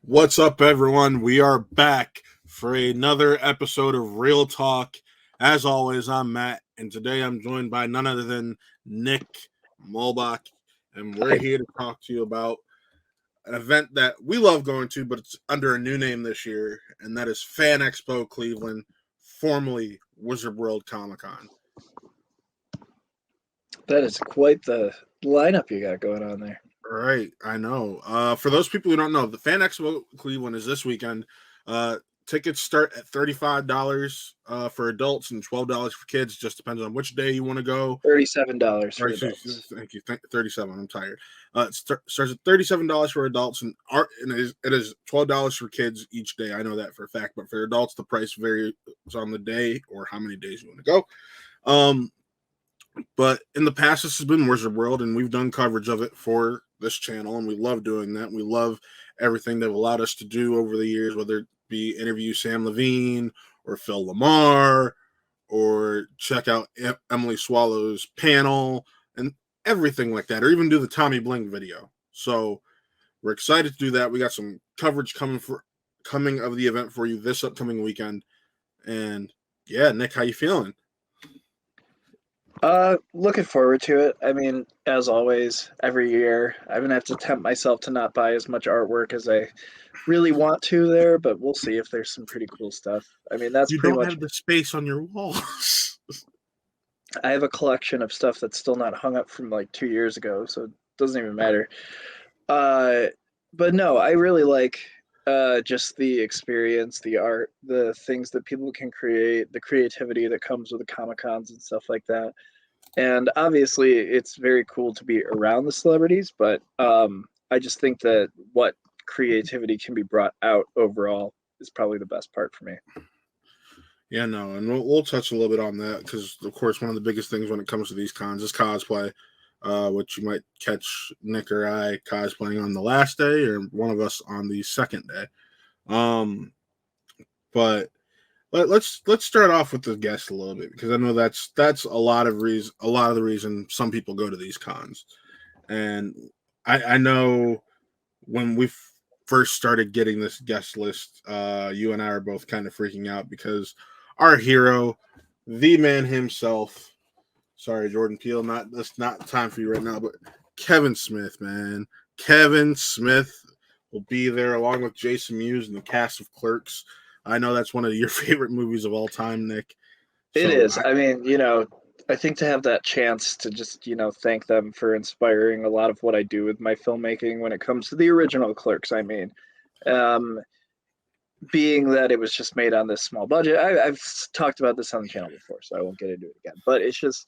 What's up, everyone? We are back for another episode of Real Talk. As always, I'm Matt, and today I'm joined by none other than Nick Mulbach, and we're here to talk to you about an event that we love going to, but it's under a new name this year, and that is Fan Expo Cleveland, formerly Wizard World Comic Con. That is quite the lineup you got going on there. Right, I know. For those people who don't know, the Fan Expo Cleveland is this weekend. Tickets start at $35 for adults and $12 for kids. Just depends on which day you want to go. $37 for adults. Thank you. 37. I'm tired. It starts at $37 for adults, and it is $12 for kids each day. I know that for a fact, but for adults, the price varies on the day or how many days you want to go. But in the past, this has been Wizard World, and we've done coverage of it for this channel, and we love doing that. We love everything they've allowed us to do over the years, whether it be interview Sam Levine or Phil Lamar or check out Emily Swallow's panel and everything like that, or even do the Tommy Bling video. So we're excited to do that. We got some coverage coming of the event for you this upcoming weekend. And yeah, Nick, how you feeling? Looking forward to it. I mean, as always, every year I'm gonna have to tempt myself to not buy as much artwork as I really want to there, but we'll see if there's some pretty cool stuff. I mean, that's You pretty don't much. have the space on your walls. I have a collection of stuff that's still not hung up from like 2 years ago, so it doesn't even matter. Uh, but no, I really like just the experience, the art, the things that people can create, the creativity that comes with the Comic Cons and stuff like that. And obviously, it's very cool to be around the celebrities, but I just think that what creativity can be brought out overall is probably the best part for me. Yeah, no, and we'll touch a little bit on that because, of course, one of the biggest things when it comes to these cons is cosplay, which you might catch Nick or I cosplaying on the last day, or one of us on the second day. But let's start off with the guest a little bit because I know that's a lot of the reason some people go to these cons, and I know when we first started getting this guest list, you and I are both kind of freaking out because our hero, the man himself, sorry, Jordan Peele, that's not time for you right now, but Kevin Smith, man. Kevin Smith will be there along with Jason Mewes and the cast of Clerks. I know that's one of your favorite movies of all time, Nick. It is. I mean, I think to have that chance to just, thank them for inspiring a lot of what I do with my filmmaking when it comes to the original Clerks, I mean. Um, Being that it was just made on this small budget, I've talked about this on the channel before, so I won't get into it again. But it's just,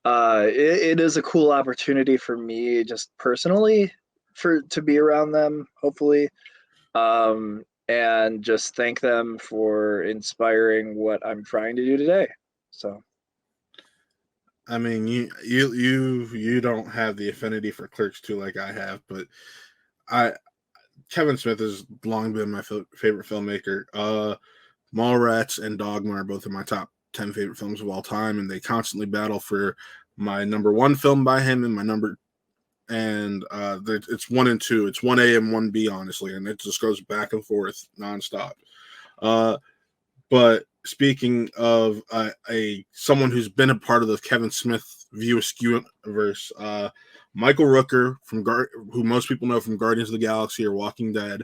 it is a cool opportunity for me, just personally, to be around them. Hopefully, and just thank them for inspiring what I'm trying to do today. So, I mean, you don't have the affinity for Clerks 2 like I have, but I Kevin Smith has long been my favorite filmmaker. Mallrats and Dogma are both of my top 10 favorite films of all time, and they constantly battle for my number one film by him and my number. And it's 1 and 2. It's 1A and 1B, honestly, and it just goes back and forth nonstop. But speaking of someone who's been a part of the Kevin Smith View Askew universe, Michael Rooker, who most people know from Guardians of the Galaxy or Walking Dead,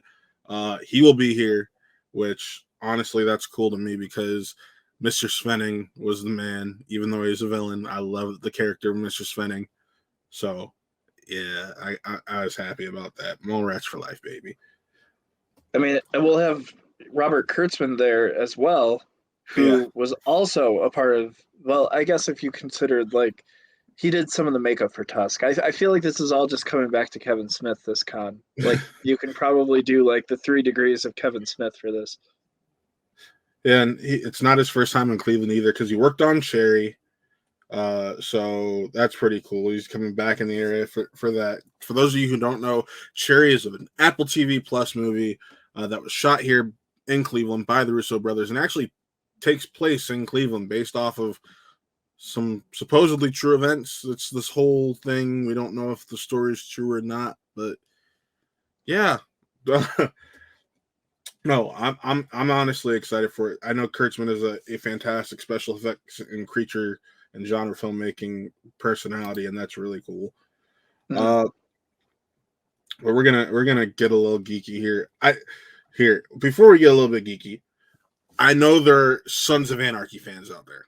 he will be here, which honestly, that's cool to me because Mr. Svenning was the man, even though he's a villain. I love the character of Mr. Svenning. So, yeah, I was happy about that. Mallrats for life, baby. I mean, and we'll have Robert Kurtzman there as well, who was also a part of, well, I guess if you considered like he did some of the makeup for Tusk. I feel like this is all just coming back to Kevin Smith this con. Like you can probably do like the 3 degrees of Kevin Smith for this. Yeah, and it's not his first time in Cleveland either because he worked on Cherry. So that's pretty cool. He's coming back in the area for that. For those of you who don't know, Cherry is an Apple TV Plus movie that was shot here in Cleveland by the Russo brothers and actually takes place in Cleveland based off of some supposedly true events. It's this whole thing. We don't know if the story is true or not, but yeah. No, I'm honestly excited for it. I know Kurtzman is a fantastic special effects and creature and genre filmmaking personality, and that's really cool. Mhm. Uh, but we're gonna get a little geeky here. Before we get a little bit geeky, I know there are Sons of Anarchy fans out there.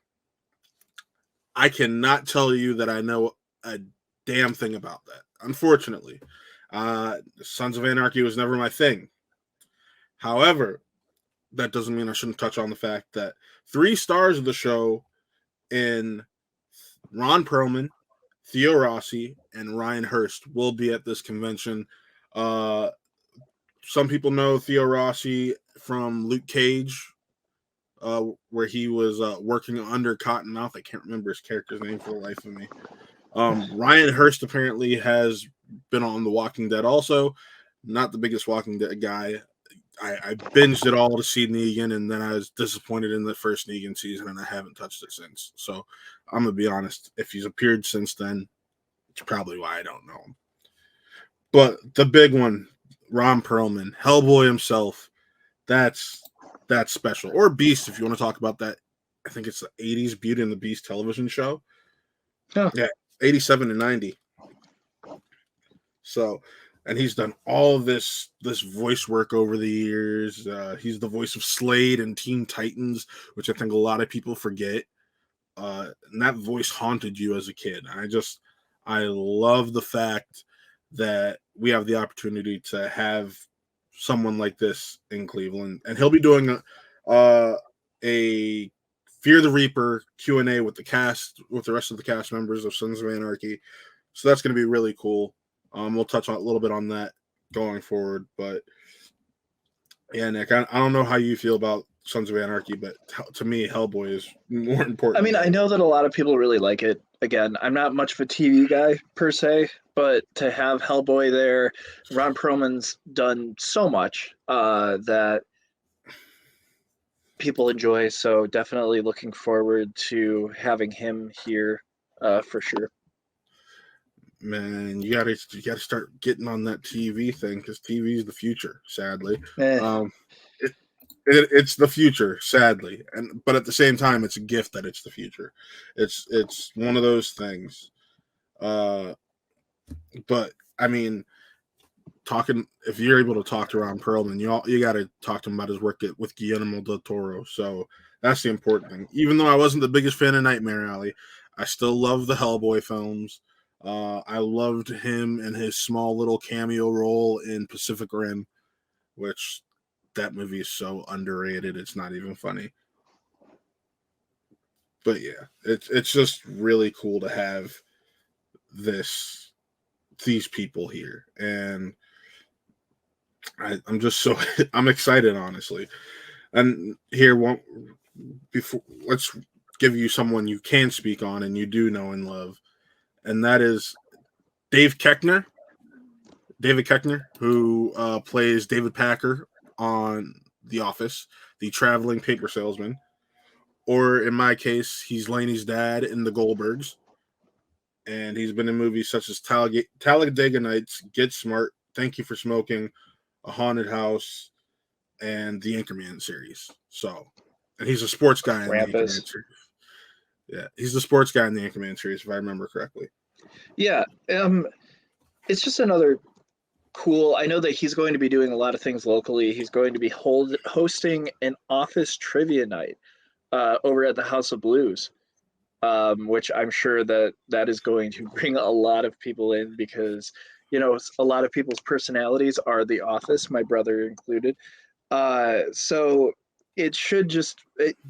I cannot tell you that I know a damn thing about that. Unfortunately, Sons of Anarchy was never my thing. However, that doesn't mean I shouldn't touch on the fact that 3 stars of the show in Ron Perlman, Theo Rossi, and Ryan Hurst will be at this convention. Uh, some people know Theo Rossi from Luke Cage, where he was working under Cottonmouth. I can't remember his character's name for the life of me. Ryan Hurst apparently has been on The Walking Dead also. Not the biggest Walking Dead guy. I binged it all to see Negan, and then I was disappointed in the first Negan season, and I haven't touched it since. So I'm going to be honest. If he's appeared since then, it's probably why I don't know him. But the big one, Ron Perlman, Hellboy himself, that's special. Or Beast, if you want to talk about that. I think it's the 80s Beauty and the Beast television show. Huh. Yeah, 87 and 90. So, and he's done all this voice work over the years. He's the voice of Slade and Teen Titans, which I think a lot of people forget. And that voice haunted you as a kid. I love the fact that we have the opportunity to have someone like this in Cleveland, and he'll be doing a Fear the Reaper Q&A with the rest of the cast members of Sons of Anarchy. So that's going to be really cool. We'll touch on a little bit on that going forward, but yeah, Nick, I don't know how you feel about Sons of Anarchy, but to me, Hellboy is more important. I mean, I know that a lot of people really like it. Again, I'm not much of a TV guy per se, but to have Hellboy there, Ron Perlman's done so much that people enjoy. So definitely looking forward to having him here for sure. Man, you gotta start getting on that TV thing because TV is the future. Sadly, Eh, um, it's the future. Sadly, but at the same time, it's a gift that it's the future. It's one of those things. Uh, but I mean, talking if you're able to talk to Ron Perlman, you got to talk to him about his work with Guillermo del Toro. So that's the important thing. Even though I wasn't the biggest fan of Nightmare Alley, I still love the Hellboy films. I loved him and his small little cameo role in Pacific Rim, which that movie is so underrated. It's not even funny. But yeah, it's just really cool to have this these people here, and I'm just so I'm excited, honestly. And here, before let's give you someone you can speak on and you do know and love, and that is Dave Keckner. David Keckner, who plays David Packer on The Office, the traveling paper salesman. Or in my case, he's Laney's dad in The Goldbergs. And he's been in movies such as Talladega Nights, Get Smart, Thank You for Smoking, A Haunted House, and the Anchorman series. So, and he's a sports guy in the Krampus. Anchorman series. Yeah, he's the sports guy in the Anchorman series, if I remember correctly. Yeah, it's just another cool. I know that he's going to be doing a lot of things locally. He's going to be hosting an office trivia night over at the House of Blues, which I'm sure that is going to bring a lot of people in because a lot of people's personalities are The Office, my brother included. So it should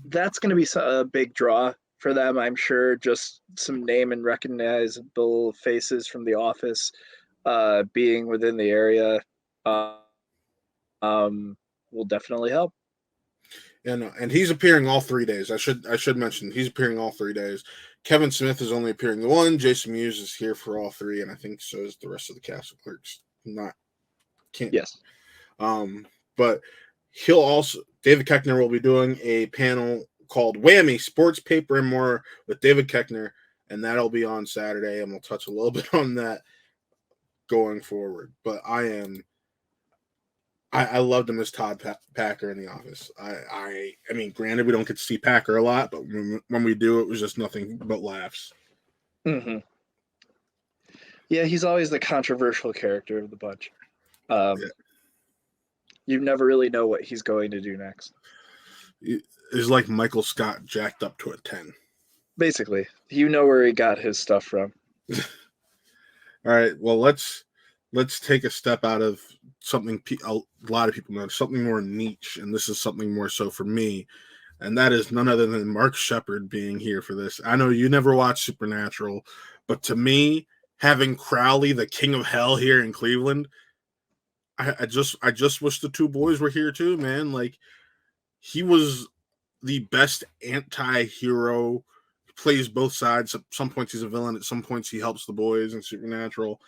that's going to be a big draw for them, I'm sure. Just some name and recognizable faces from The Office being within the area uh, will definitely help. And he's appearing all 3 days. I should mention he's appearing all 3 days. Kevin Smith is only appearing the one. Jason Mewes is here for all three, and I think so is the rest of the cast of Clerks. Not can't. Yes. But he'll also David Keckner will be doing a panel called Whammy Sports Paper and More with David Keckner, and that'll be on Saturday, and we'll touch a little bit on that going forward. But I'm I loved him as Todd Packer in The Office. I mean, granted, we don't get to see Packer a lot, but when we do, it was just nothing but laughs. Mm-hmm. Yeah, he's always the controversial character of the bunch. Yeah. You never really know what he's going to do next. It's like Michael Scott jacked up to a 10. Basically, you know where he got his stuff from. All right, well, let's take a step out of something a lot of people know, something more niche, and this is something more so for me, and that is none other than Mark Shepard being here for this. I know you never watched Supernatural, but to me, having Crowley, the king of hell, here in Cleveland, I just wish the two boys were here too, man. Like, he was the best anti-hero. He plays both sides. At some points he's a villain. At some points he helps the boys in Supernatural.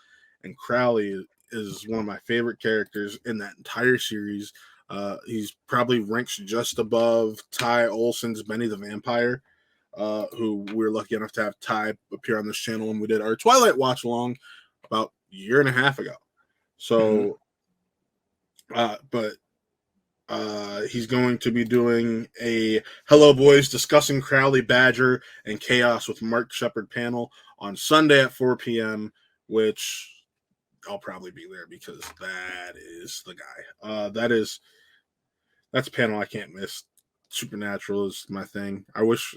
And Crowley is one of my favorite characters in that entire series. He's probably ranks just above Ty Olson's Benny the Vampire, who we were lucky enough to have Ty appear on this channel when we did our Twilight watch along about a year and a half ago. So, but he's going to be doing a Hello Boys discussing Crowley, Badger, and Chaos with Mark Shepard panel on Sunday at 4 p.m., which I'll probably be there because that is the guy. That's a panel I can't miss. Supernatural is my thing. I wish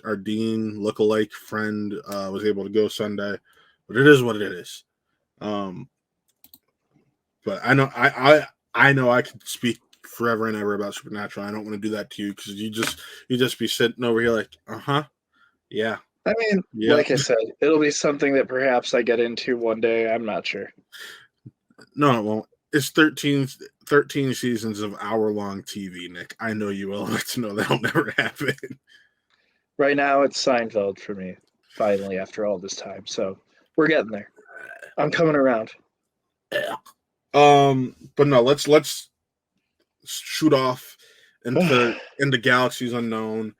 our Dean lookalike friend was able to go Sunday, but it is what it is. But I know I know I could speak forever and ever about Supernatural. I don't want to do that to you because you just be sitting over here like, yeah. I mean, like I said, it'll be something that perhaps I get into one day. I'm not sure. No, it won't. It's 13 seasons of hour-long TV, Nick. I know you will like to know that'll never happen. Right now, it's Seinfeld for me, finally, after all this time. So we're getting there. I'm coming around. But no, let's shoot off into Galaxies Unknown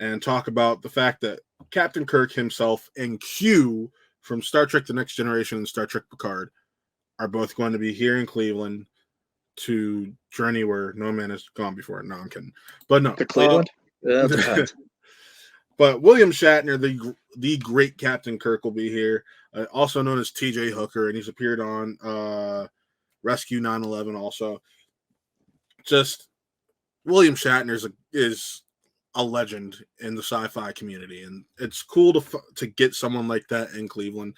and talk about the fact that Captain Kirk himself and Q from Star Trek The Next Generation and Star Trek Picard are both going to be here in Cleveland to journey where no man has gone before. No, I'm kidding. But no. To Cleveland? Yeah, that depends. But William Shatner, the great Captain Kirk, will be here, also known as TJ Hooker, and he's appeared on Rescue 9/11 also. Just William Shatner is a legend in the sci-fi community, and it's cool to get someone like that in Cleveland.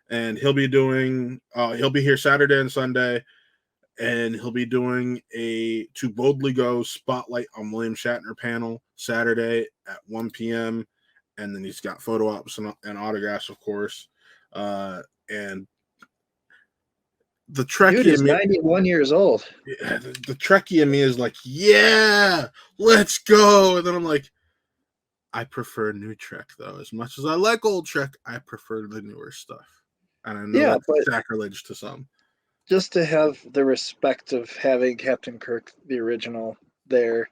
And he'll be here Saturday and Sunday, and he'll be doing a To Boldly Go spotlight on William Shatner panel Saturday at 1 p.m. And then he's got photo ops and autographs, of course. And the Trekkie dude is 91 years old. Yeah, the Trekkie in me is like, yeah, let's go. And then I'm like, I prefer new Trek, though. As much as I like old Trek, I prefer the newer stuff. And I know that's sacrilege to some. Just to have the respect of having Captain Kirk, the original, there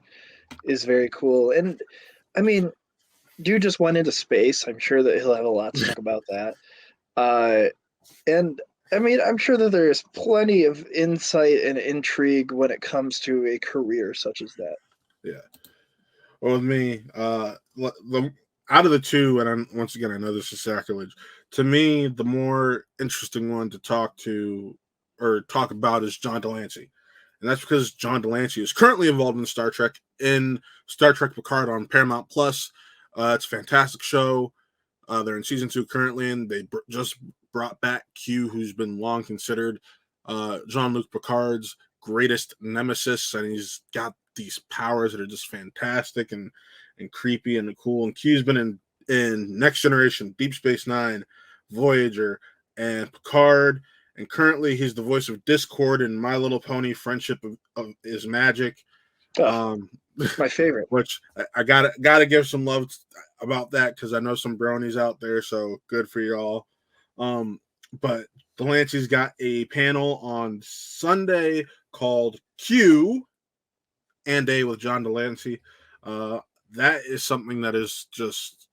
is very cool. And, I mean, dude just went into space. I'm sure that he'll have a lot to talk about that. And, I mean, I'm sure that there is plenty of insight and intrigue when it comes to a career such as that. Yeah. Well, with me, out of the two, and once again, I know this is sacrilege, to me, the more interesting one to talk about is John Delancey. And that's because John Delancey is currently involved in Star Trek Picard on Paramount Plus. It's a fantastic show. They're in season 2 currently, and they just brought back Q, who's been long considered Jean-Luc Picard's greatest nemesis, and he's got these powers that are just fantastic and creepy and cool. And Q's been in Next Generation, Deep Space Nine, Voyager, and Picard, and currently he's the voice of Discord in My Little Pony: Friendship is Magic. My favorite. Which I gotta give some love about that because I know some bronies out there, so good for y'all. But Delancey's got a panel on Sunday called Q and A with John Delancey. That is something that is just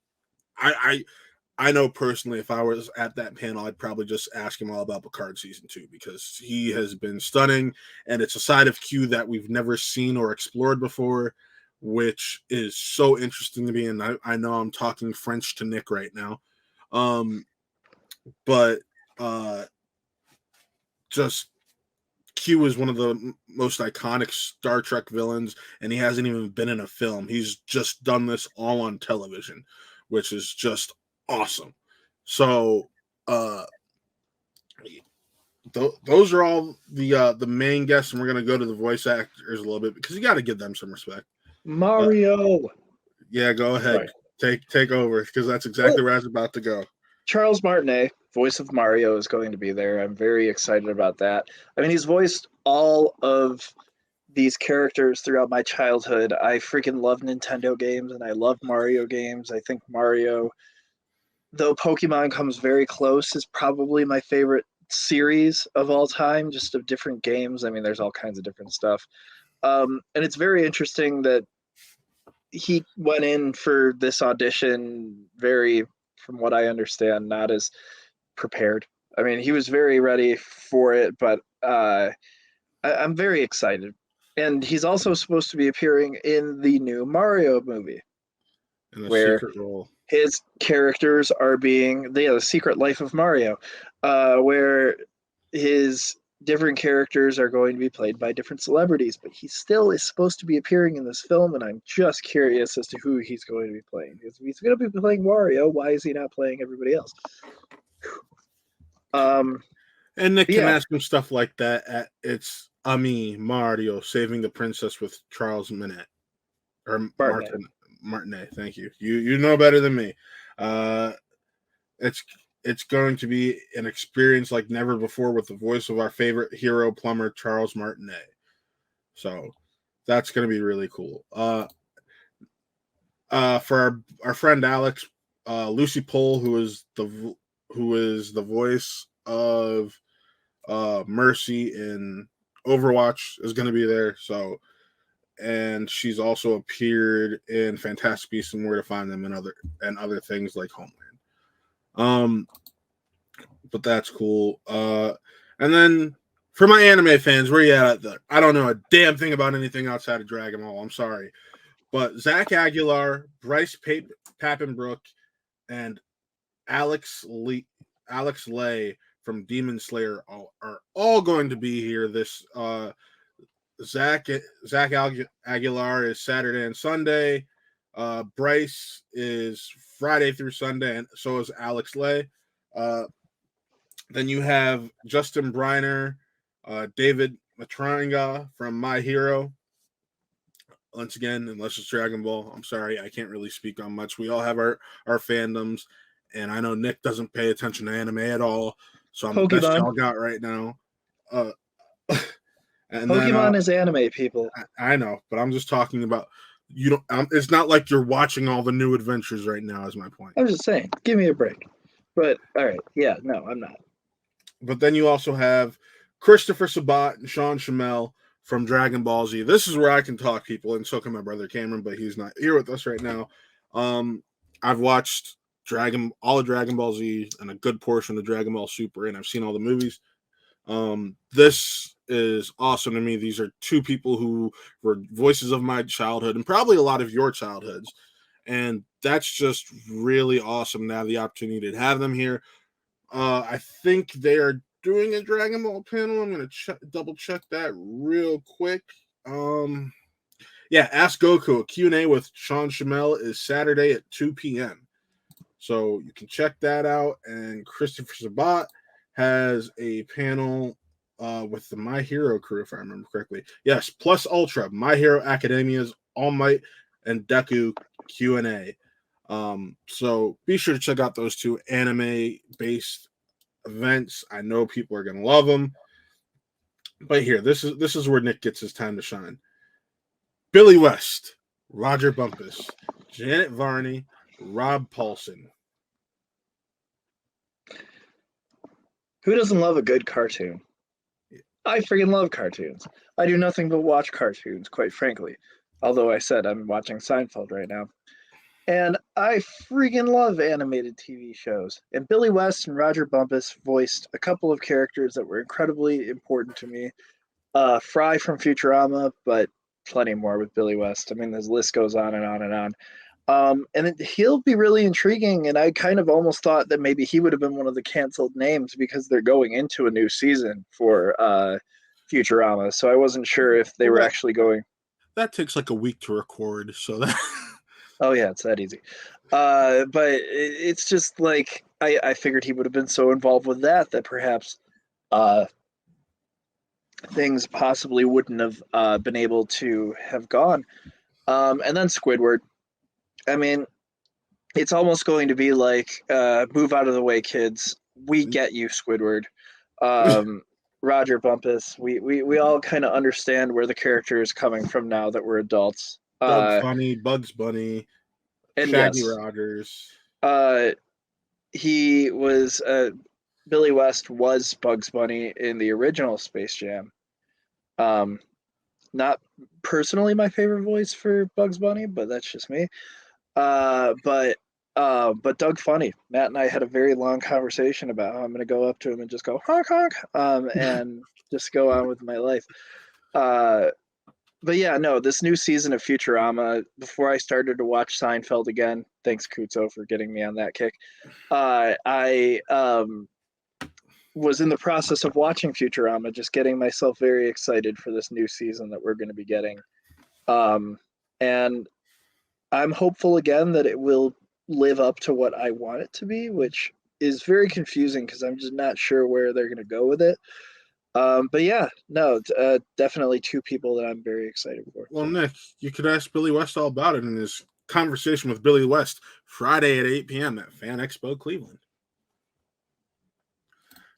I know personally, if I was at that panel, I'd probably just ask him all about Picard season 2 because he has been stunning, and it's a side of Q that we've never seen or explored before, which is so interesting to me. And I know I'm talking French to Nick right now, but just Q is one of the most iconic Star Trek villains, and he hasn't even been in a film. He's just done this all on television, which is just awesome. So those are all the main guests, and we're gonna go to the voice actors a little bit because you got to give them some respect. Mario. Yeah, go ahead, take over because that's exactly where I was about to go. Charles Martinet, voice of Mario, is going to be there. I'm very excited about that. I mean, he's voiced all of these characters throughout my childhood. I freaking love Nintendo games and I love Mario games. I think Mario, though Pokemon comes very close, is probably my favorite series of all time, just of different games. I mean, there's all kinds of different stuff. And it's very interesting that he went in for this audition very, from what I understand, not as prepared. I mean, he was very ready for it, but I'm very excited. And he's also supposed to be appearing in the new Mario movie, in a where secret role. His characters are being the Secret Life of Mario, where his different characters are going to be played by different celebrities, but he still is supposed to be appearing in this film, and I'm just curious as to who he's going to be playing. Because if he's going to be playing Wario, why is he not playing everybody else? And Nick can ask him stuff like that. It's Mario saving the princess with Charles Minette or Martinet. Thank you. You know better than me. It's going to be an experience like never before with the voice of our favorite hero plumber Charles Martinet. So that's going to be really cool. For our friend Alex, Lucy Pohl, who is the voice of Mercy in Overwatch, is going to be there. So, and she's also appeared in Fantastic Beasts and Where to Find Them and other things like Homeland. But that's cool. And then for my anime fans, where you at? I don't know a damn thing about anything outside of Dragon Ball. I'm sorry. But Zach Aguilar, Bryce Papenbrook, and Alex Lay from Demon Slayer are all going to be here. This Zach Aguilar is Saturday and Sunday. Bryce is Friday through Sunday, and so is Alex Lay. Then you have Justin Briner, David Matranga from My Hero. Once again, unless it's Dragon Ball, I'm sorry, I can't really speak on much. We all have our fandoms, and I know Nick doesn't pay attention to anime at all, so I'm Pokemon. The best y'all got right now. And Pokemon is anime, people. I know, but I'm just talking about you don't. It's not like you're watching all the new adventures right now. Is my point. I'm just saying, give me a break. But all right, yeah, no, I'm not. But then you also have Christopher Sabat and Sean Shamel from Dragon Ball Z. This is where I can talk, people, and so can my brother Cameron, but he's not here with us right now. I've watched all of Dragon Ball Z and a good portion of Dragon Ball Super, and I've seen all the movies. This is awesome to me. These are two people who were voices of my childhood and probably a lot of your childhoods. And that's just really awesome to have the opportunity to have them here. I think they are doing a Dragon Ball panel. I'm going to double check that real quick. Ask Goku, a Q&A with Sean Shamel is Saturday at 2 p.m. So you can check that out. And Christopher Sabat has a panel with the My Hero crew, if I remember correctly. Yes, plus Ultra, My Hero Academia's All Might and Deku Q&A. So be sure to check out those two anime-based events. I know people are going to love them. But here, this is where Nick gets his time to shine. Billy West, Roger Bumpus, Janet Varney, Rob Paulson. Who doesn't love a good cartoon? I freaking love cartoons. I do nothing but watch cartoons, quite frankly. Although I said I'm watching Seinfeld right now. And I freaking love animated TV shows. And Billy West and Roger Bumpus voiced a couple of characters that were incredibly important to me. Fry from Futurama, but plenty more with Billy West. I mean, this list goes on and on and on. He'll be really intriguing. And I kind of almost thought that maybe he would have been one of the canceled names because they're going into a new season for Futurama. So I wasn't sure if they were actually going. That takes like a week to record, so that. Oh yeah, it's that easy. But it's just like I figured he would have been so involved with that perhaps uh, things possibly wouldn't have been able to have gone. And then Squidward. I mean, it's almost going to be like move out of the way, kids. We get you, Squidward. Um, Roger Bumpus. We all kind of understand where the character is coming from now that we're adults. Doug Funny, Bugs Bunny, And Shaggy yes, Rogers. He was Billy West was Bugs Bunny in the original Space Jam. Not personally my favorite voice for Bugs Bunny, but that's just me. But Doug Funny, Matt and I had a very long conversation about how I'm going to go up to him and just go honk honk, and just go on with my life. But yeah, no, this new season of Futurama. Before I started to watch Seinfeld again, thanks Kuzo for getting me on that kick. I was in the process of watching Futurama, just getting myself very excited for this new season that we're going to be getting. And I'm hopeful again that it will live up to what I want it to be, which is very confusing because I'm just not sure where they're going to go with it. But yeah, no, definitely two people that I'm very excited for. Well, Nick, you could ask Billy West all about it in his conversation with Billy West Friday at 8 p.m. at Fan Expo Cleveland.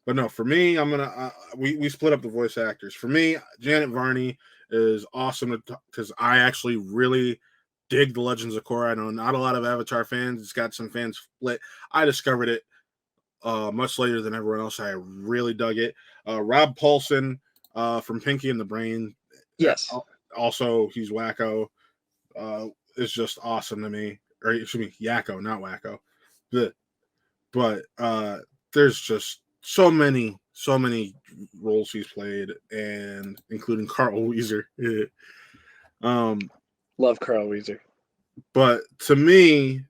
But no, for me, I'm gonna we split up the voice actors. For me, Janet Varney is awesome because I actually really dig the Legends of Korra. I know not a lot of Avatar fans. It's got some fans split. I discovered it much later than everyone else. I really dug it. Rob Paulson from Pinky and the Brain. Yes. Also, he's Wacko. Is just awesome to me. Or excuse me, Yakko, not Wacko. But there's just so many roles he's played, and including Carl Weezer. Love Carl Weezer. But to me,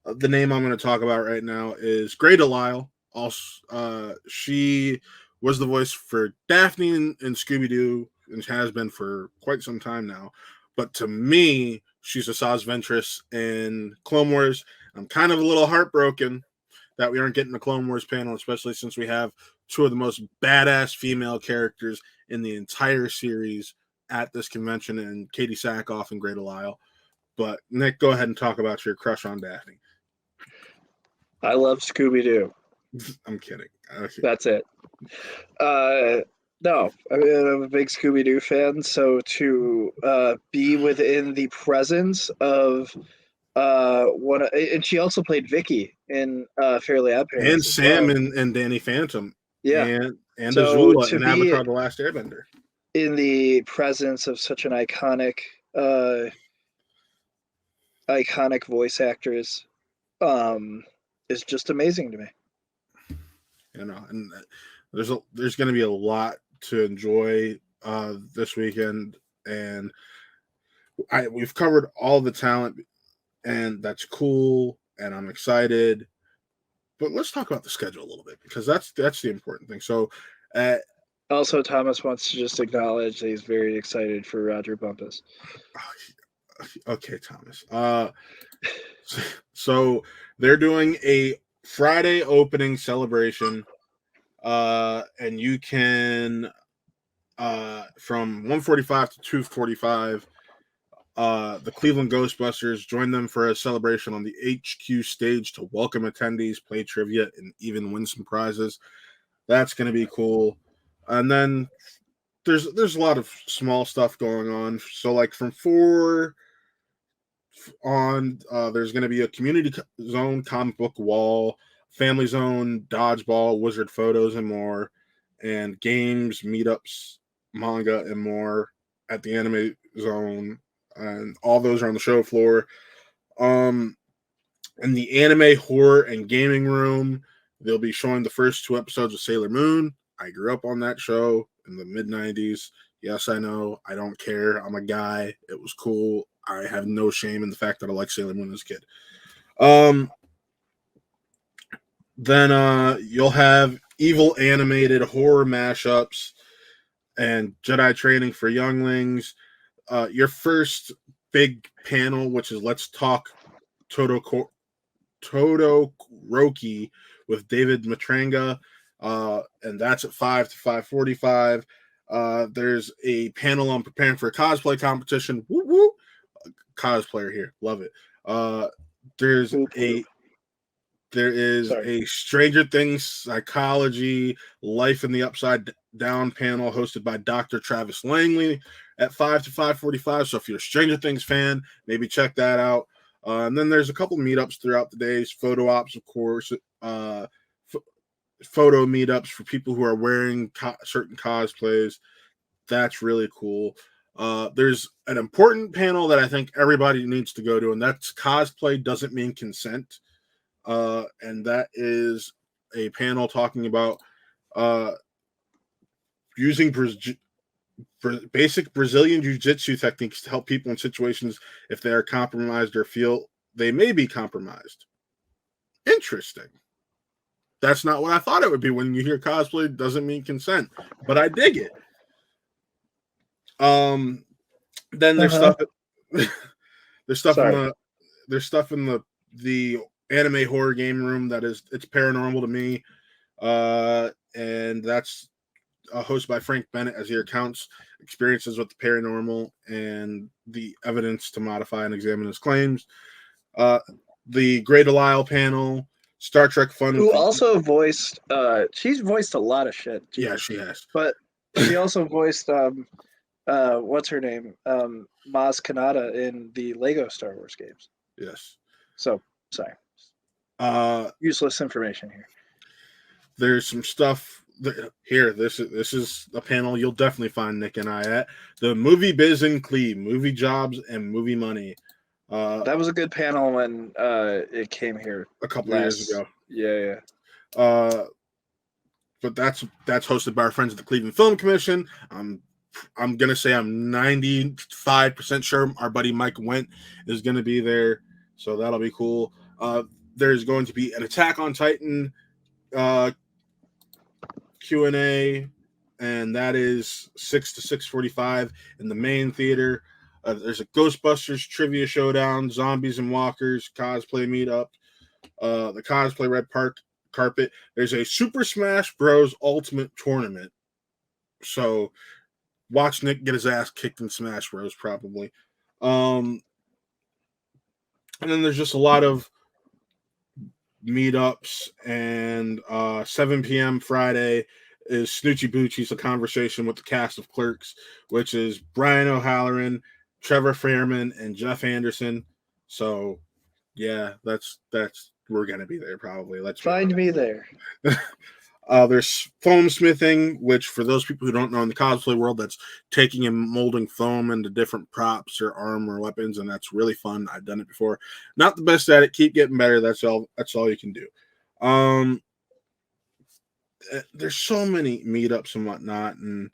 the name I'm going to talk about right now is Grey Delisle. Also, she was the voice for Daphne in Scooby-Doo and has been for quite some time now. But to me, she's Asajj Ventress in Clone Wars. I'm kind of a little heartbroken that we aren't getting a Clone Wars panel, especially since we have two of the most badass female characters in the entire series at this convention, and Katie Sackhoff and Grey Delisle. But Nick, go ahead and talk about your crush on Daphne. I love Scooby-Doo. I'm kidding. Okay. That's it. No, I mean, I'm a big Scooby-Doo fan, so to be within the presence of and she also played Vicky in Fairly Odd And Parents as Sam well. and Danny Phantom. Yeah. And So Azula to in be Avatar: The Last Airbender. in the presence of such an iconic voice actress is just amazing to me. You know, and there's going to be a lot to enjoy this weekend, and we've covered all the talent, and that's cool, and I'm excited. But let's talk about the schedule a little bit, because that's the important thing. So, also, Thomas wants to just acknowledge that he's very excited for Roger Bumpus. Okay, Thomas. So they're doing a Friday opening celebration, and you can from 1:45 to 2:45. The Cleveland Ghostbusters join them for a celebration on the HQ stage to welcome attendees, play trivia, and even win some prizes. That's going to be cool. And then there's a lot of small stuff going on. So like from 4 on, there's going to be a community zone comic book wall, family zone, dodgeball, wizard photos, and more, and games, meetups, manga, and more at the anime zone. And all those are on the show floor. In the anime, horror, and gaming room, they'll be showing the first 2 episodes of Sailor Moon. I grew up on that show in the mid-90s. Yes, I know. I don't care. I'm a guy. It was cool. I have no shame in the fact that I like Sailor Moon as a kid. Then you'll have evil animated horror mashups and Jedi training for younglings. Your first big panel, which is Let's Talk Todoroki with David Matranga, and that's at 5 to 5:45. There's a panel on preparing for a cosplay competition. Woo woo! Cosplayer here, love it. There is a Stranger Things psychology, life in the upside down panel hosted by Dr. Travis Langley at 5 to 5:45. So if you're a Stranger Things fan, maybe check that out. And then there's a couple meetups throughout the days, photo ops, of course, photo meetups for people who are wearing certain cosplays. That's really cool. There's an important panel that I think everybody needs to go to, and that's Cosplay Doesn't Mean Consent. And that is a panel talking about using basic Brazilian jiu-jitsu techniques to help people in situations if they are compromised or feel they may be compromised. Interesting. That's not what I thought it would be when you hear cosplay doesn't mean consent, but I dig it. Then there's stuff in the anime horror game room it's paranormal to me. And that's hosted by Frank Bennett as he recounts experiences with the paranormal and the evidence to modify and examine his claims. The Great Delisle panel, Star Trek Fun. Who also voiced, she's voiced a lot of shit. Yeah, she has. But she also voiced, what's her name? Maz Kanata in the Lego Star Wars games. Yes. So, sorry. Useless information here. There's some stuff here. This is a panel you'll definitely find Nick and I at. The Movie Biz in Cleve, movie jobs and movie money. That was a good panel when it came here a couple of years ago. Yeah. But that's hosted by our friends at the Cleveland Film Commission. I'm gonna say I'm 95% sure our buddy Mike Wendt is gonna be there, so that'll be cool. There's going to be an Attack on Titan Q&A, and that is 6 to 6:45 in the main theater. There's a Ghostbusters trivia showdown, zombies and walkers cosplay meetup, the cosplay red carpet. There's a Super Smash Bros. Ultimate tournament. So watch Nick get his ass kicked in Smash Bros. Probably. And then there's just a lot of meetups, and 7 p.m. Friday is Snoochie Boochie's a conversation with the cast of Clerks, which is Brian O'Halloran, Trevor Fairman, and Jeff Anderson. So yeah, that's we're gonna be there probably. Let's find me there. There's foam smithing, which for those people who don't know in the cosplay world, that's taking and molding foam into different props or armor or weapons, and that's really fun. I've done it before. Not the best at it. Keep getting better. That's all you can do. There's so many meetups and whatnot, and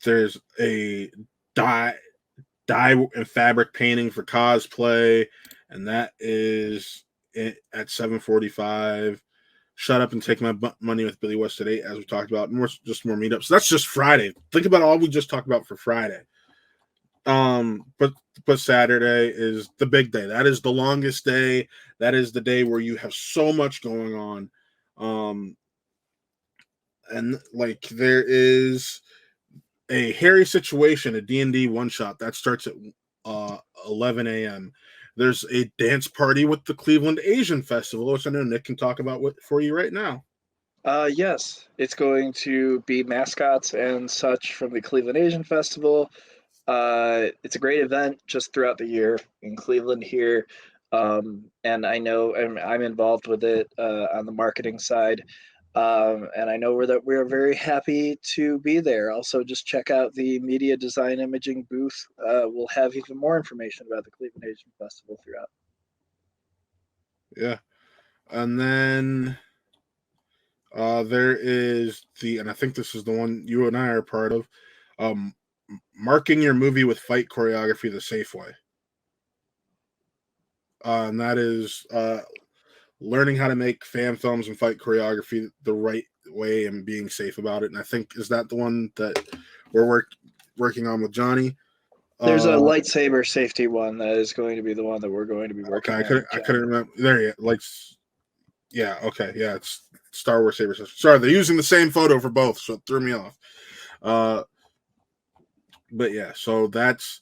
there's a dye and fabric painting for cosplay, and that is at 7:45. Shut Up and Take My Money with Billy West at 8, as we talked about. More meetups. That's just Friday. Think about all we just talked about for Friday. But Saturday is the big day. That is the longest day. That is the day where you have so much going on. And like there is a hairy situation, a D&D one shot that starts at 11 a.m. There's a dance party with the Cleveland Asian Festival, which I know Nick can talk about for you right now. Yes, it's going to be mascots and such from the Cleveland Asian Festival. It's a great event just throughout the year in Cleveland here. And I know I'm involved with it on the marketing side. And I know we're very happy to be there. Also, just check out the media design imaging booth. We'll have even more information about the Cleveland Asian Festival throughout. Yeah. And then there is and I think this is the one you and I are part of, marking your movie with fight choreography the safe way. And that is learning how to make fan films and fight choreography the right way and being safe about it. And I think, is that the one that we're working on with Johnny? There's a lightsaber safety one that is going to be the one that we're going to be working on. Okay, I couldn't remember. There you go. Yeah, okay, yeah, it's Star Wars Saber System. Sorry, they're using the same photo for both, so it threw me off. But yeah, so that's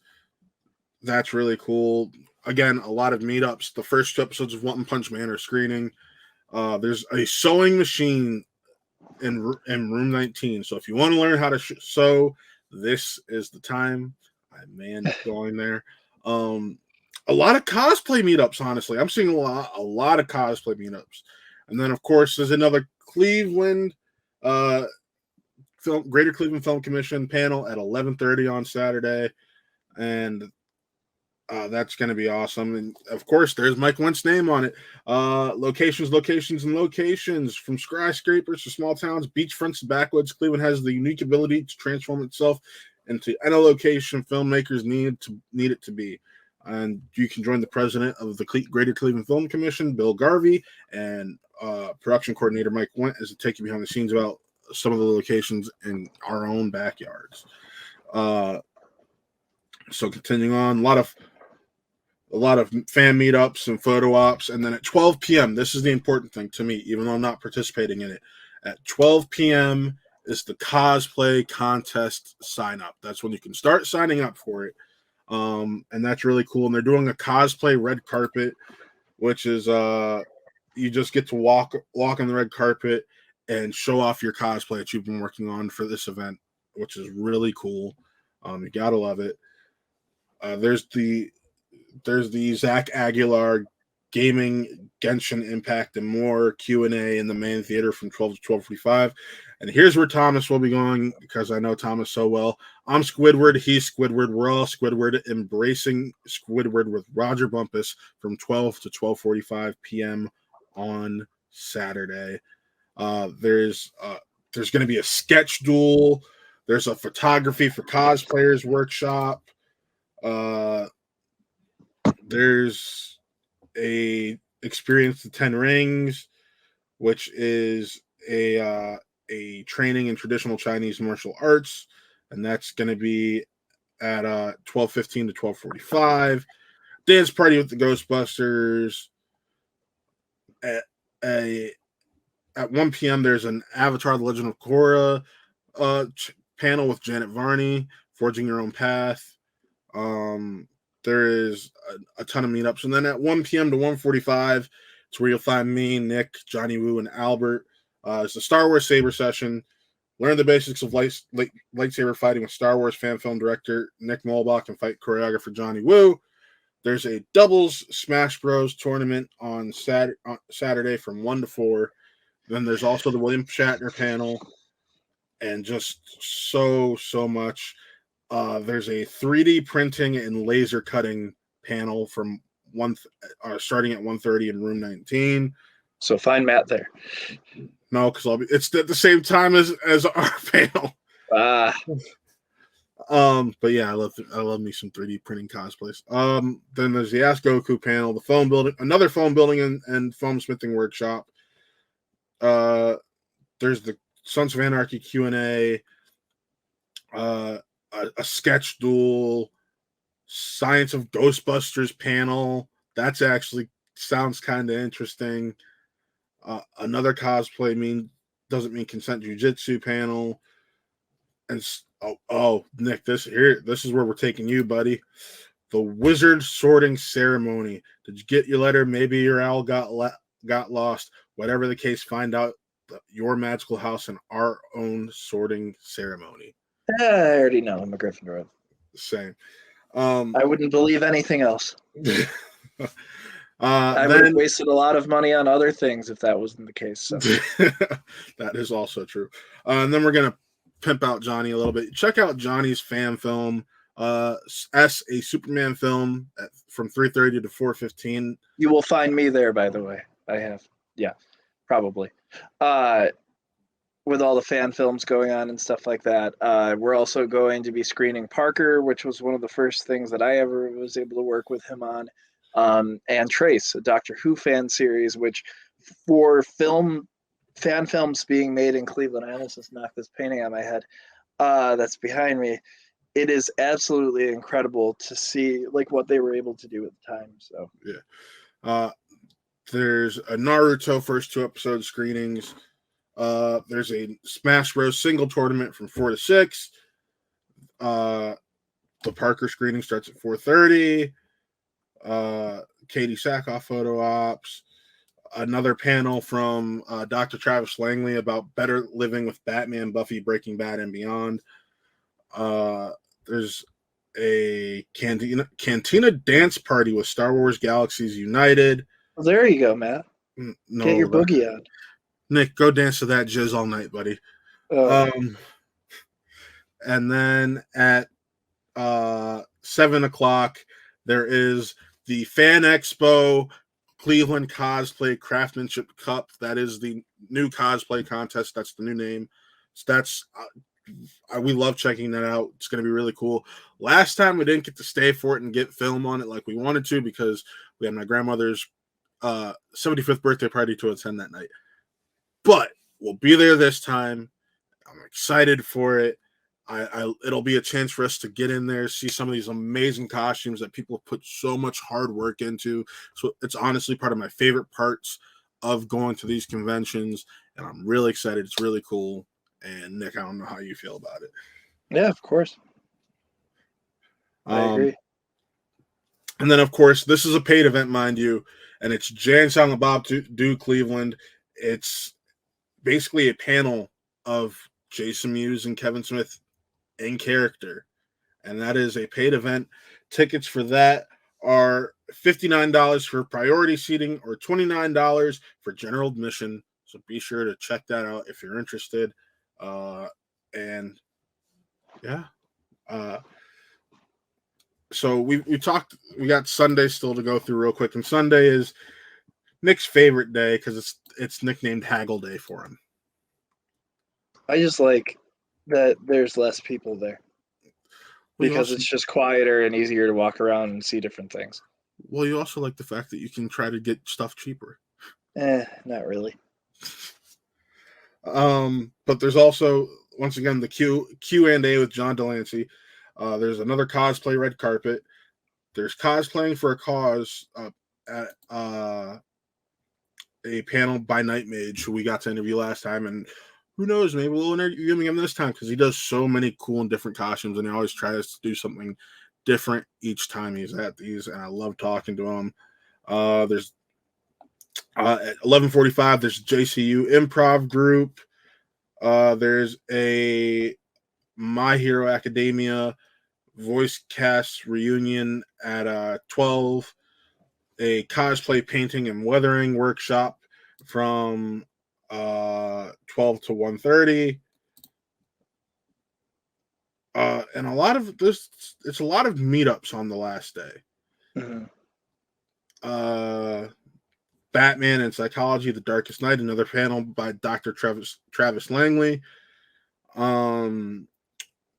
really cool. Again, a lot of meetups. The first two episodes of One Punch Man are screening. There's a sewing machine in room 19. So if you want to learn how to sew, this is the time. I may end up going there. A lot of cosplay meetups, honestly. I'm seeing a lot of cosplay meetups. And then, of course, there's another Cleveland Greater Cleveland Film Commission panel at 11:30 on Saturday. And that's going to be awesome. And of course, there's Mike Went's name on it. Locations, and locations, from skyscrapers to small towns, beachfronts to backwoods. Cleveland has the unique ability to transform itself into any location filmmakers need it to be. And you can join the president of the Greater Cleveland Film Commission, Bill Garvey, and production coordinator Mike Went, as to take you behind the scenes about some of the locations in our own backyards. So continuing on, a lot of fan meetups and photo ops. And then at 12 p.m., this is the important thing to me, even though I'm not participating in it. At 12 p.m. is the cosplay contest sign up. That's when you can start signing up for it. And that's really cool. And they're doing a cosplay red carpet, which is you just get to walk on the red carpet and show off your cosplay that you've been working on for this event, which is really cool. You gotta love it. There's the Zach Aguilar Gaming, Genshin Impact, and more Q&A in the main theater from 12 to 12:45. And here's where Thomas will be going, because I know Thomas so well. I'm Squidward. He's Squidward. We're all Squidward. Embracing Squidward with Roger Bumpus from 12 to 12:45 p.m. on Saturday. There's going to be a sketch duel. There's a photography for cosplayers workshop. There's a Experience the 10 Rings, which is a training in traditional Chinese martial arts, and that's going to be at 12:15 to 12:45. Dance party with the Ghostbusters. At 1 p.m. there's an Avatar: The Legend of Korra panel with Janet Varney, Forging Your Own Path. There is a ton of meetups. And then at 1 p.m. to 1:45, it's where you'll find me, Nick, Johnny Woo, and Albert. It's a Star Wars Saber session. Learn the basics of lightsaber fighting with Star Wars fan film director Nick Molbach and fight choreographer Johnny Woo. There's a doubles Smash Bros. Tournament on Saturday from 1 to 4. Then there's also the William Shatner panel, and just so much. There's a 3D printing and laser cutting panel from starting at 1:30 in room 19. So find Matt there. No, because it's at the same time as our panel. But yeah, I love me some 3D printing cosplays. Then there's the Ask Goku panel, the phone building, another phone building and foam smithing workshop. There's the Sons of Anarchy Q&A, a sketch duel, Science of Ghostbusters panel. That's actually sounds kind of interesting. Another cosplay doesn't mean consent jujitsu panel. And Nick, this is where we're taking you, buddy. The wizard sorting ceremony. Did you get your letter? Maybe your owl got lost. Whatever the case, find out your magical house in our own sorting ceremony. I already know. I'm a Gryffindor. Same. I wouldn't believe anything else. I would have wasted a lot of money on other things if that wasn't the case. So. That is also true. And then we're gonna pimp out Johnny a little bit. Check out Johnny's fan film, a Superman film from 3:30 to 4:15. You will find me there, by the way. I have, yeah, probably. With all the fan films going on and stuff like that. We're also going to be screening Parker, which was one of the first things that I ever was able to work with him on. And Trace, a Doctor Who fan series, which for fan films being made in Cleveland, I almost just knocked this painting on my head that's behind me. It is absolutely incredible to see like what they were able to do at the time. So yeah, there's a Naruto first 2 episode screenings. There's a Smash Bros. Single tournament from 4 to 6. The Parker screening starts at 4:30. Katie Sackhoff photo ops. Another panel from Dr. Travis Langley about better living with Batman, Buffy, Breaking Bad, and beyond. There's a cantina dance party with Star Wars Galaxies United. Well, there you go, Matt. No, get your boogie on. Nick, go dance to that jizz all night, buddy. And then at 7 o'clock, there is the Fan Expo Cleveland Cosplay Craftsmanship Cup. That is the new cosplay contest. That's the new name. So that's we love checking that out. It's going to be really cool. Last time we didn't get to stay for it and get film on it like we wanted to because we had my grandmother's 75th birthday party to attend that night. But we'll be there this time. I'm excited for it. It'll be a chance for us to get in there, see some of these amazing costumes that people have put so much hard work into. So it's honestly part of my favorite parts of going to these conventions, and I'm really excited. It's really cool. And Nick, I don't know how you feel about it. Yeah, of course. I agree. And then, of course, this is a paid event, mind you, and it's Jay and Silent Bob do Cleveland. It's basically a panel of Jason Mewes and Kevin Smith in character, and that is a paid event. Tickets for that are $59 for priority seating or $29 for general admission. So be sure to check that out if you're interested. And yeah, so we got Sunday still to go through real quick, and Sunday is Nick's favorite day because it's nicknamed Haggle Day for him. I just like that there's less people there because it's just quieter and easier to walk around and see different things. Well, you also like the fact that you can try to get stuff cheaper. Not really. But there's also, once again, the Q&A with John Delancey. There's another cosplay red carpet. There's cosplaying for a cause at a panel by Night Mage, who we got to interview last time, and who knows, maybe we'll interview him this time because he does so many cool and different costumes, and he always tries to do something different each time he's at these, and I love talking to him. There's at 11:45, there's JCU Improv Group. There's a My Hero Academia voice cast reunion at 12. A cosplay painting and weathering workshop from 12 to 1:30. And a lot of this, it's a lot of meetups on the last day. Mm-hmm. Batman and Psychology, The Darkest Night, another panel by Dr. Travis Langley.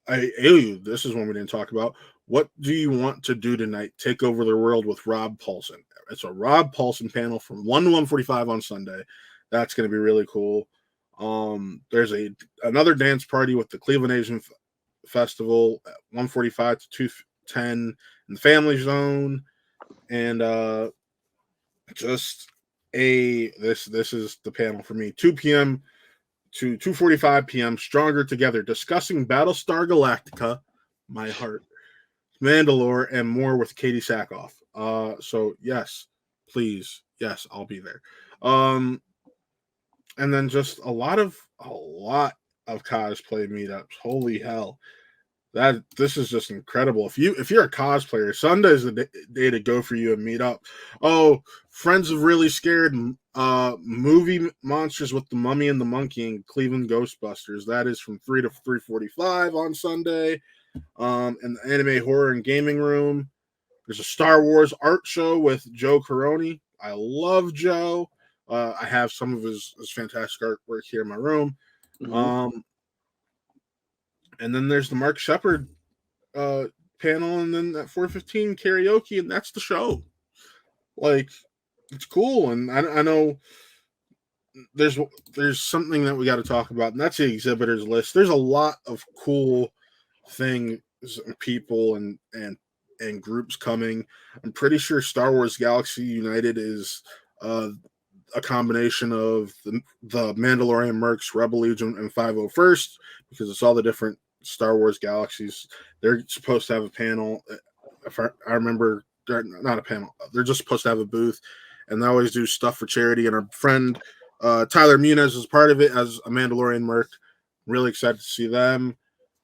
This is one we didn't talk about. What do you want to do tonight? Take over the world with Rob Paulson. It's a Rob Paulson panel from 1 to 1:45 on Sunday. That's going to be really cool. There's another dance party with the Cleveland Asian Festival at 1:45 to 2:10 in the Family Zone, and this is the panel for me. 2 p.m. to 2:45 p.m. Stronger Together, discussing Battlestar Galactica, My Heart, Mandalore, and more with Katie Sackhoff. So yes, please, yes, I'll be there. And then just a lot of cosplay meetups. Holy hell. This is just incredible. If you're a cosplayer, Sunday's the day to go for you and meet up. Oh, Friends of Really Scared movie monsters with the Mummy and the Monkey and Cleveland Ghostbusters. That is from 3 to 3:45 on Sunday. In the Anime Horror and Gaming Room. There's a Star Wars art show with Joe Caroni. I love Joe. I have some of his fantastic artwork here in my room. Mhm. And then there's the Mark Shepard panel, and then at 4:15 karaoke, and that's the show. Like, it's cool, and I know there's something that we got to talk about, and that's the exhibitors list. There's a lot of cool things, people, and groups coming. I'm pretty sure Star Wars Galaxy United is a combination of the Mandalorian Mercs, Rebel Legion, and 501st, because it's all the different Star Wars galaxies. They're supposed to have a panel. If I remember, not a panel. They're just supposed to have a booth, and they always do stuff for charity. And our friend Tyler Muniz is part of it as a Mandalorian Merc. Really excited to see them.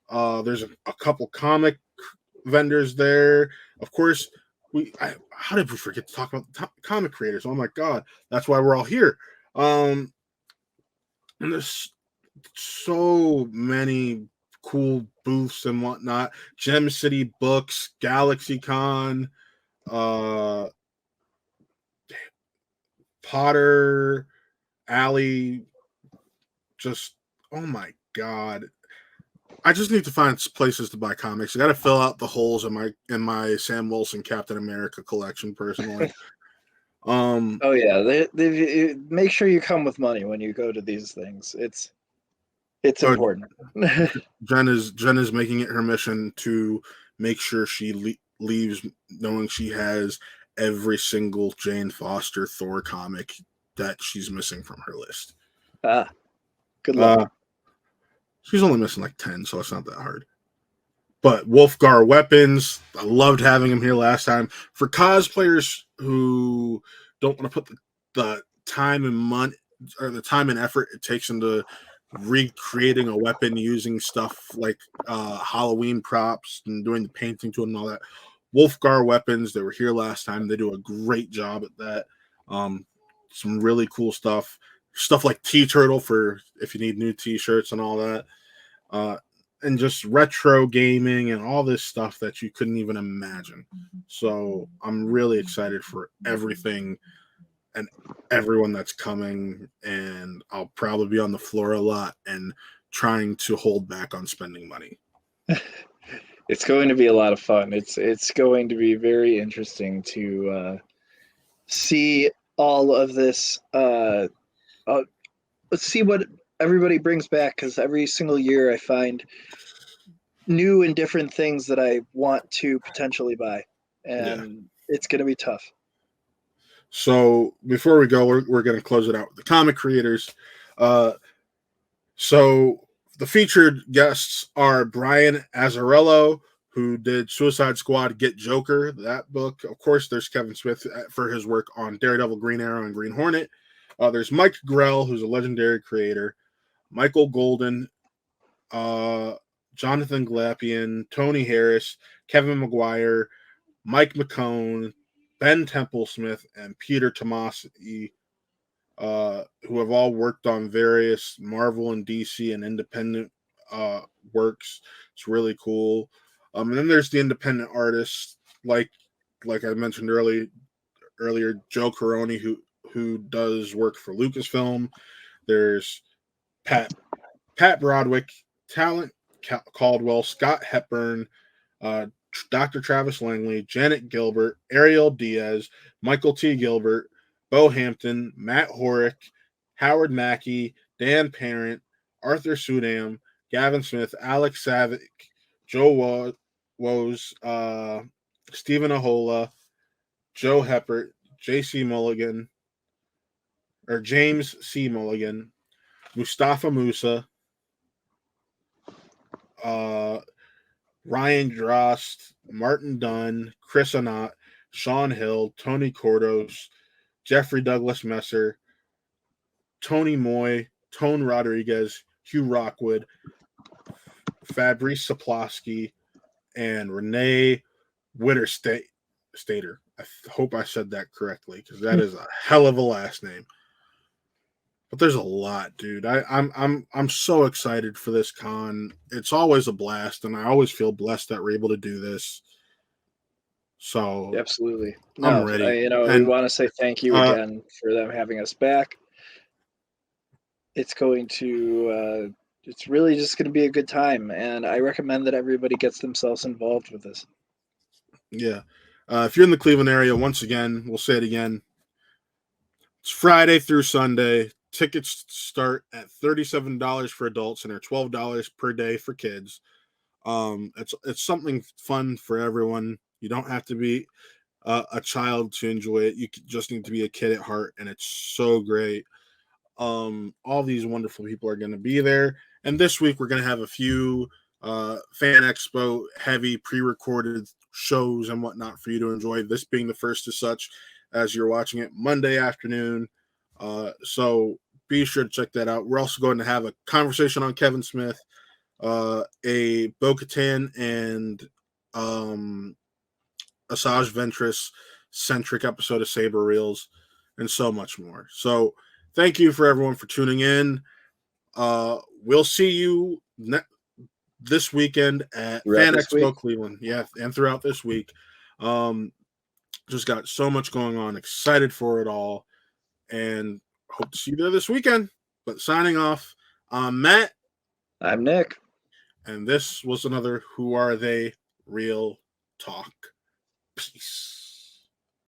There's a couple comic vendors there. Of course, how did we forget to talk about the comic creators? Oh my god, that's why we're all here. And there's so many cool booths and whatnot. Gem City Books, GalaxyCon, uh, Potter Alley. Just, oh my god. I just need to find places to buy comics. I got to fill out the holes in my Sam Wilson Captain America collection personally. Oh yeah, they make sure you come with money when you go to these things. It's uh, important. Jen is making it her mission to make sure she leaves knowing she has every single Jane Foster Thor comic that she's missing from her list. Ah, good luck. She's only missing like 10, so it's not that hard. But Wolfgar Weapons, I loved having him here last time. For cosplayers who don't want to put the time and money or the time and effort it takes into recreating a weapon using stuff like Halloween props and doing the painting to it and all that. Wolfgar Weapons, they were here last time. They do a great job at that. Some really cool stuff. Stuff like T-Turtle for if you need new T-shirts and all that. And just retro gaming and all this stuff that you couldn't even imagine. So I'm really excited for everything and everyone that's coming, and I'll probably be on the floor a lot and trying to hold back on spending money. It's going to be a lot of fun. It's going to be very interesting to see all of this. Let's see what everybody brings back, because every single year I find new and different things that I want to potentially buy, and it's going to be tough. So before we go, we're going to close it out with the comic creators. So the featured guests are Brian Azzarello, who did Suicide Squad, Get Joker, that book. Of course, there's Kevin Smith for his work on Daredevil, Green Arrow, and Green Hornet. There's Mike Grell, who's a legendary creator. Michael Golden, Jonathan Glapian, Tony Harris, Kevin McGuire, Mike McCone, Ben Templesmith, and Peter Tomasi, who have all worked on various Marvel and DC and independent works. It's really cool. And then there's the independent artists, like I mentioned earlier, Joe Caroni, who does work for Lucasfilm. There's Pat Broadwick, Talent Caldwell, Scott Hepburn, Dr. Travis Langley, Janet Gilbert, Ariel Diaz, Michael T. Gilbert, Bo Hampton, Matt Horick, Howard Mackey, Dan Parent, Arthur Sudam, Gavin Smith, Alex Savick, Joe Woes, Stephen Ahola, Joe Heppert, J.C. Mulligan, or James C. Mulligan, Mustafa Musa, Ryan Drost, Martin Dunn, Chris Anott, Sean Hill, Tony Cordos, Jeffrey Douglas Messer, Tony Moy, Tone Rodriguez, Hugh Rockwood, Fabrice Sapolsky, and Renee Witter Stater. I hope I said that correctly because that is a hell of a last name. But there's a lot, dude. I'm so excited for this con. It's always a blast, and I always feel blessed that we're able to do this. So Absolutely. I'm No, ready. we And want to say thank you again for them having us back. It's going to, it's really just going to be a good time, and I recommend that everybody gets themselves involved with this. yeah, if you're in the Cleveland area, once again, we'll say it again. It's Friday through Sunday. Tickets start at $37 for adults and are $12 per day for kids. It's something fun for everyone. You don't have to be a child to enjoy it. You just need to be a kid at heart, and it's so great. All these wonderful people are going to be there, and this week we're going to have a few Fan Expo heavy pre-recorded shows and whatnot for you to enjoy. This being the first of such, as you're watching it Monday afternoon. So be sure to check that out. We're also going to have a conversation on Kevin Smith, a Bo-Katan and Asajj Ventress centric episode of Saber Reels, and so much more. So thank you for everyone for tuning in. We'll see you this weekend at Fan Expo Cleveland. Yeah, and throughout this week. Just got so much going on. Excited for it all. And hope to see you there this weekend. But signing off, I'm Matt. I'm Nick. And this was another Who Are They Real Talk. Peace.